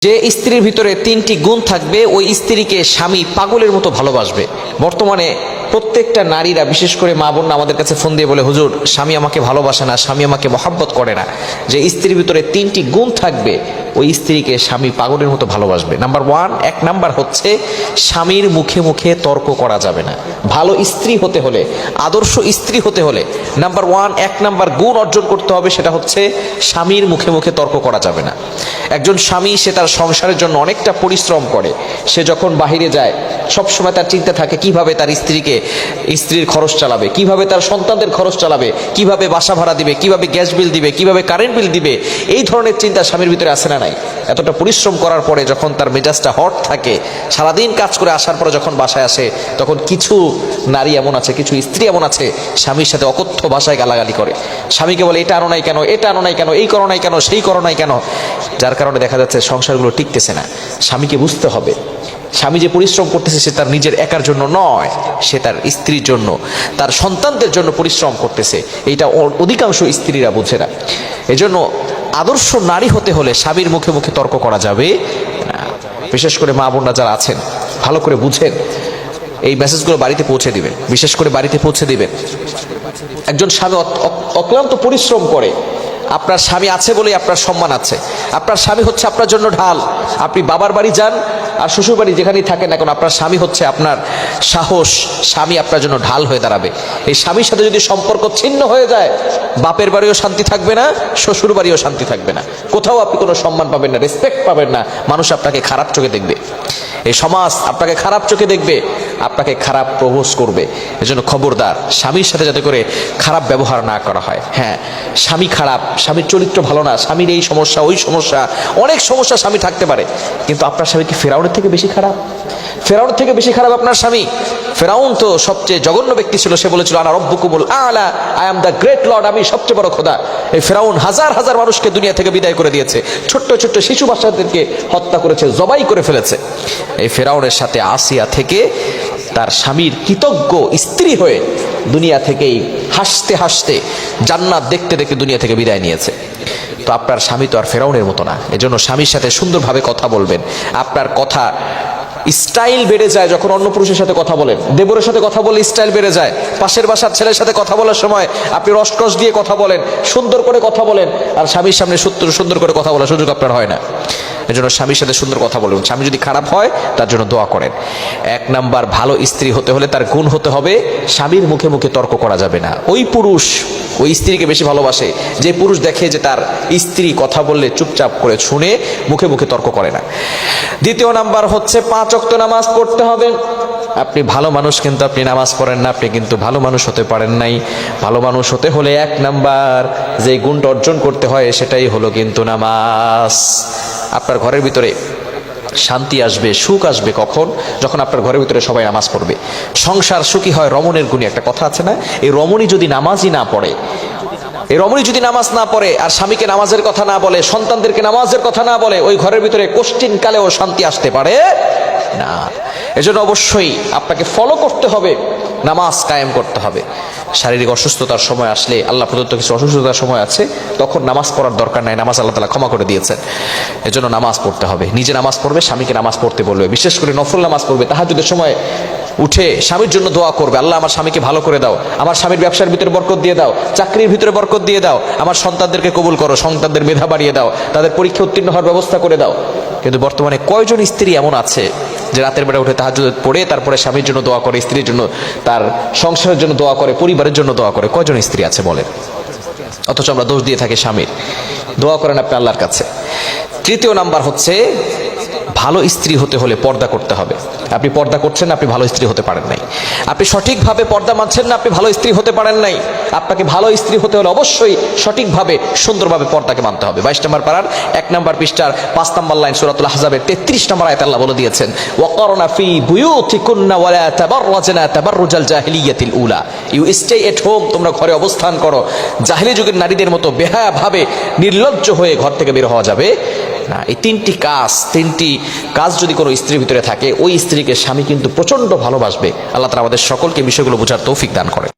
যে স্ত্রীর ভিতরে তিনটি গুণ থাকবে ওই স্ত্রীকে স্বামী পাগলের মতো ভালোবাসবে। বর্তমানে প্রত্যেকটা নারীরা, বিশেষ করে মা বোন আমাদের কাছে ফোন দিয়ে বলে, হুজুর স্বামী আমাকে ভালোবাসে না, স্বামী আমাকে মহব্বত করে না। যে স্ত্রীর ভিতরে তিনটি গুণ থাকবে ওই স্ত্রীকে স্বামী পাগলের মতো ভালোবাসবে। নাম্বার ওয়ান, এক নাম্বার হচ্ছে স্বামীর মুখে মুখে তর্ক করা যাবে না। ভালো স্ত্রী হতে হলে, আদর্শ স্ত্রী হতে হলে নাম্বার ওয়ান, এক নাম্বার গুণ অর্জন করতে হবে, সেটা হচ্ছে স্বামীর মুখে মুখে তর্ক করা যাবে না। একজন স্বামী সে তার সংসারের জন্য অনেকটা পরিশ্রম করে। সে যখন বাহিরে যায় সবসময় তার চিন্তা থাকে কিভাবে তার স্ত্রীর খরচ চালাবে, কিভাবে তার সন্তানদের খরচ চালাবে, কিভাবে বাসা ভাড়া দিবে, কিভাবে গ্যাস বিল দিবে, কিভাবে কারেন্ট বিল দিবে। এই ধরনের চিন্তা স্বামীর ভিতরে আসে না নাই? এতটা পরিশ্রম করার পরে যখন তার মেজাজটা হট থাকে, সারাদিন কাজ করে আসার পরে যখন বাসায় আসে, তখন কিছু নারী এমন আছে, কিছু স্ত্রী এমন আছে, স্বামীর সাথে অকথ্য ভাষায় গালাগালি করে। স্বামীকে বলে এটা আনো নাই কেন, এটা আনো নাই কেন, এই করো নাই কেন, সেই করো নাই কেন। যার কারণে দেখা যাচ্ছে সংসারগুলো টিকতেছে না। স্বামীকে বুঝতে হবে স্বামী যে পরিশ্রম করতেছে সে তার নিজের একার জন্য নয়, সে তার স্ত্রীর জন্য, তার সন্তানদের জন্য পরিশ্রম করতেছে। এইটা অধিকাংশ স্ত্রীরা বুঝে না। এজন্য আদর্শ নারী হতে হলে স্বামীর মুখে মুখে তর্ক করা যাবে না। বিশেষ করে মা বোনরা যারা আছেন ভালো করে বুঝেন, এই মেসেজগুলো বাড়িতে পৌঁছে দিবেন, বিশেষ করে বাড়িতে পৌঁছে দিবেন। একজন স্বামী অক্লান্ত পরিশ্রম করে। আপনার স্বামী আছে বলেই আপনার সম্মান আছে। আপনার স্বামী হচ্ছে আপনার জন্য ঢাল। আপনি বাবার বাড়ি যান আর শ্বশুর বাড়ি যেখানেই থাকেন না কেন, আপনার স্বামী হচ্ছে আপনার সাহস। স্বামী আপনার জন্য ঢাল হয়ে দাঁড়াবে। এই স্বামীর সাথে যদি সম্পর্ক ছিন্ন হয়ে যায়, বাপের বাড়িও শান্তি থাকবে না, শ্বশুর বাড়িও শান্তি থাকবে না। কোথাও আপনি কোনো সম্মান পাবেন না, রেসপেক্ট পাবেন না। মানুষ আপনাকে খারাপ চোখে দেখবে, এই সমাজ আপনাকে খারাপ চোখে দেখবে, আপনাকে খারাপ প্রপোজ করবে। এজন্য খবরদার, স্বামীর সাথে যাতে করে খারাপ ব্যবহার না করা হয়। হ্যাঁ, স্বামী খারাপ, স্বামীর চরিত্র ভালো না, স্বামীর এই সমস্যা ওই সমস্যা, অনেক সমস্যা স্বামী থাকতে পারে, কিন্তু আপনার স্বামী কি ফেরাউনের থেকে বেশি খারাপ? ফেরাউনের থেকে বেশি খারাপ আপনার স্বামী? ফেরাউন তো সবচেয়ে জঘন্য ব্যক্তি ছিল। সে বলেছিল আনা রব্বুকুমুল আলা, I am the great Lord, আমি সবচেয়ে বড় খোদা। এই ফেরাউন হাজার হাজার মানুষকে দুনিয়া থেকে বিদায় করে দিয়েছে, ছোট্ট ছোট্ট শিশু বাচ্চাদেরকে হত্যা করেছে, জবাই করে ফেলেছে। এই ফেরাউনের সাথে আসিয়া থেকে তার স্বামীর কৃতজ্ঞ স্ত্রী হয়ে দুনিয়া থেকেই হাসতে হাসতে জান্নাত দেখতে দেখতে দুনিয়া থেকে বিদায় নিয়েছে। তো আপনার স্বামী তো আর ফেরাউনের মতো না। এজন্য স্বামীর সাথে সুন্দরভাবে কথা বলবেন। আপনার কথা স্টাইল বেড়ে যায় যখন অন্য পুরুষের সাথে কথা বলেন। দেবরের সাথে কথা বলে স্টাইল বেড়ে যায়। পাশের বাসার ছেলের সাথে কথা বলার সময় আপনি রসকস দিয়ে কথা বলেন, সুন্দর করে কথা বলেন। আর স্বামীর সামনে সুন্দর করে কথা বলার সুযোগ আপনার হয় না। এজন্য স্বামীর সাথে সুন্দর কথা বলুন। স্বামী যদি খারাপ হয় তার জন্য দোয়া করেন। এক নাম্বার, ভালো স্ত্রী হতে হলে তার গুণ হতে হবে স্বামীর মুখে মুখে তর্ক করা যাবে না। ওই পুরুষ ওই স্ত্রীকে বেশি ভালোবাসে যে পুরুষ দেখে যে তার স্ত্রী কথা বললে চুপচাপ করে শুনে মুখে মুখে তর্ক করে না। দ্বিতীয় নাম্বার হচ্ছে 5 ওয়াক্ত নামাজ পড়তে হবে। আপনি ভালো মানুষ কিন্তু আপনি নামাজ পড়েন না, আপনি কিন্তু ভালো মানুষ হতে পারেন নাই। ভালো মানুষ হতে হলে এক নাম্বার যে গুণটা অর্জন করতে হয় সেটাই হলো কিন্তু নামাজ। আপনার ঘরের ভিতরে শান্তি আসবে, সুখ আসবে কখন? যখন আপনার ঘরের ভিতরে সবাই নামাজ পড়বে। সংসার সুখী হয় রমণীর গুণে, একটা কথা আছে না? এই রমণী যদি নামাজই না পড়ে, এই রমণী যদি নামাজ না পড়ে আর স্বামীকে নামাজের কথা না বলে, সন্তানদেরকে নামাজের কথা না বলে, ওই ঘরের ভিতরে কোশ্চিন কালেও শান্তি আসতে পারে না। এজন্য অবশ্যই আপনাকে ফলো করতে হবে, নামাজ কায়েম করতে হবে। শারীরিক অসুস্থতার সময় আসলে, আল্লাহ প্রদত্ত কিছু অসুস্থতার সময় আছে, তখন নামাজ পড়ার দরকার নাই, নামাজ আল্লাহ তাআলা ক্ষমা করে দিয়েছেন। এজন্য নামাজ পড়তে হবে। নিজে নামাজ পড়বে, স্বামীকে নামাজ পড়তে বলবে। বিশেষ করে নফল নামাজ পড়বে। তাহাজ্জুদের সময় উঠে স্বামীর জন্য দোয়া করবে, আল্লাহ আমার স্বামীকে ভালো করে দাও, আমার স্বামীর ব্যবসার ভিতরে বরকত দিয়ে দাও, চাকরির ভিতরে বরকত দিয়ে দাও, আমার সন্তানদেরকে কবুল করো, সন্তানদের মেধা বাড়িয়ে দাও, তাদের পরীক্ষা উত্তীর্ণ হওয়ার ব্যবস্থা করে দাও। কিন্তু বর্তমানে কয়জন স্ত্রী এমন আছে যে রাতের বেলা উঠে তাহাজ্জুদ পড়ে তারপরে স্বামীর জন্য দোয়া করে, স্ত্রীর জন্য, তার সংসারের জন্য দোয়া করে, পরিবারের জন্য দোয়া করে? কয়জন স্ত্রী আছে বলেন? অথচ আমরা দোষ দিয়ে থাকি স্বামীর। দোয়া করেন আপনি আল্লাহর কাছে। তৃতীয় নাম্বার হচ্ছে ভালো স্ত্রী হতে হলে পর্দা করতে হবে। আপনি পর্দা করছেন না, আপনি ভালো স্ত্রী হতে পারেন নাই। আপনি সঠিকভাবে পর্দা মানছেন না, আপনি ভালো স্ত্রী হতে পারেন নাই। আপনাকে ভালো স্ত্রী হতে হলে অবশ্যই সঠিকভাবে সুন্দরভাবে পর্দাকে মানতে হবে। 22 নম্বর পারার 1 নম্বর পৃষ্ঠার 5 নম্বর লাইন সূরাতুল আহজাবের 33 নম্বর আয়াতে আল্লাহ বলে দিয়েছেন, ওয়াকারনা ফি বুয়ুতিকুন্না ওয়ালা তাবাররাজনা তাবাররুজাল জাহিলিয়াতিল উলা। ইউ স্টে এট হোম, তোমরা ঘরে অবস্থান করো। জাহেলি যুগের নারীদের মতো বেহায়া ভাবে নির্লজ্জ হয়ে ঘর থেকে বের হওয়া যাবে না। এই তিনটি কাজ যদি কোনো স্ত্রীর ভিতরে থাকে, ওই স্ত্রীকে স্বামী কিন্তু প্রচন্ড ভালোবাসবে। আল্লাহ তাআলা আমাদের সকলকে বিষয়গুলো বোঝার তৌফিক দান করেন।